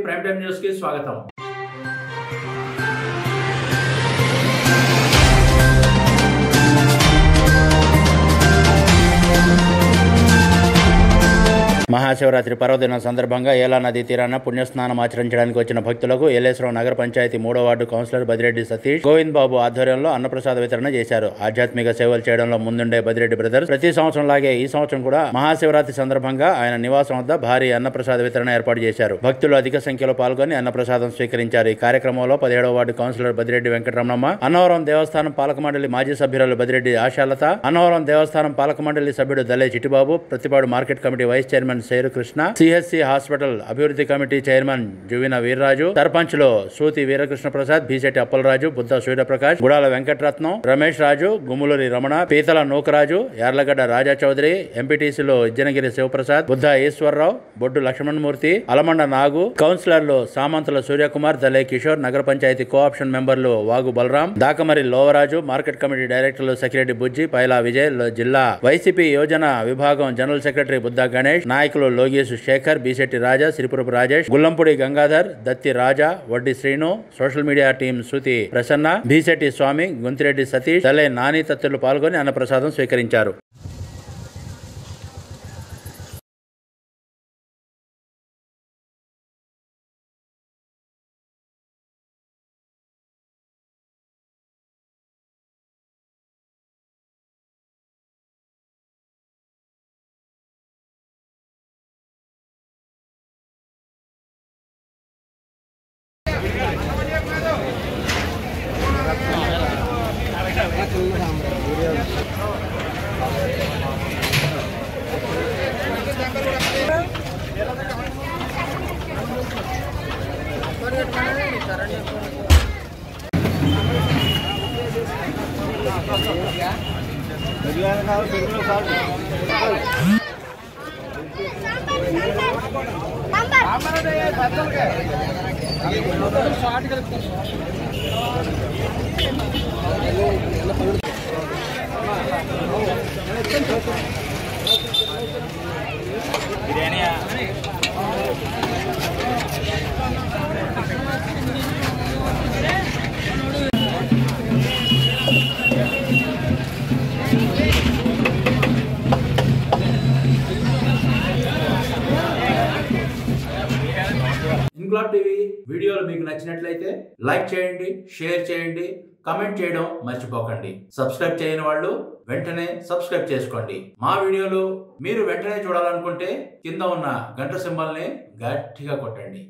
Prime time news కి స్వాగతం. మహాశివరాత్రి పర్వదినం సందర్భంగా ఏలా నదీ తీరాన పుణ్యస్నానం ఆచరించడానికి వచ్చిన భక్తులకు ఏలేశ్వరం నగర పంచాయతీ 3వ వార్డు కౌన్సిలర్ బదిరెడ్డి సతీష్, గోవింద్ బాబు ఆధ్వర్యంలో అన్నప్రసాద వితరణ చేశారు. ఆధ్యాత్మిక సేవలు చేయడంలో ముందుండే బదిరెడ్డి బ్రదర్స్ ప్రతి సంవత్సరం లాగే ఈ సంవత్సరం కూడా మహాశివరాత్రి సందర్భంగా ఆయన నివాసం వద్ద భారీ అన్నప్రసాద వితరణ ఏర్పాటు చేశారు. భక్తులు అధిక సంఖ్యలో పాల్గొని అన్నప్రసాదం స్వీకరించారు. ఈ కార్యక్రమంలో 17వ వార్డు కౌన్సిలర్ బదిరెడ్డి వెంకటరమణమ్మ, అన్నవరం దేవస్థానం పాలక మండలి మాజీ సభ్యురాలు బదిరెడ్డి ఆశాలత, అన్నవరం దేవస్థానం పాలక మండలి సభ్యుడు Dale Chittibabu, Prathipadu market committee vice chairman Seru Krishna, CHC hospital అభివృద్ధి కమిటీ చైర్మన్ జువిన వీర్రాజు, సర్పంచ్లో సూతి వీరకృష్ణ ప్రసాద్, బీసెట్టి అప్పలరాజు, బుద్ధ సూర్యప్రకాష్, గుడాల వెంకటరత్నం, రమేష్ రాజు, గుమ్ములూరి రమణ, పీతల నూకరాజు, యార్లగడ్డ రాజా చౌదరి, ఎంపీటీసీలో ఇజ్జనగిరి శివప్రసాద్, బుద్ధ ఈశ్వరరావు, బొడ్డు లక్ష్మణమూర్తి, అలమండ నాగు, కౌన్సిలర్లు సామంతుల సూర్యకుమార్, దలే కిషోర్, నగర పంచాయతీ కోఆప్షన్ మెంబర్లు వాగు బలరాం, దాకమరి లోవరాజు, మార్కెట్ కమిటీ డైరెక్టర్లు సెక్రటరీ బుజ్జి, పైలా విజయ్, జిల్లా వైసీపీ యోజన విభాగం జనరల్ సెక్రటరీ బుద్ధ గణేష్, నాయకులు లోగేశు శేఖర్, బీసెట్టి రాజా, సిరిపురపు రాజేష్, గుల్లంపూడి గంగాధర్, దత్తి రాజా, వడ్డి శ్రీను, సోషల్ మీడియా టీం శృతి ప్రసన్న, బీసెట్టి స్వామి, గుంతిరెడ్డి సతీష్, దలే నాని తత్తులు పాల్గొని అన్నప్రసాదం స్వీకరించారు. ఇంక్లాబ్ టీవీ వీడియోలు మీకు నచ్చినట్లయితే లైక్ చేయండి, షేర్ చేయండి, కమెంట్ చేయడం మర్చిపోకండి. సబ్స్క్రైబ్ చేయని వాళ్ళు వెంటనే సబ్స్క్రైబ్ చేసుకోండి. మా వీడియోలు మీరు వెంటనే చూడాలనుకుంటే కింద ఉన్న గంట సింబల్ని గట్టిగా కొట్టండి.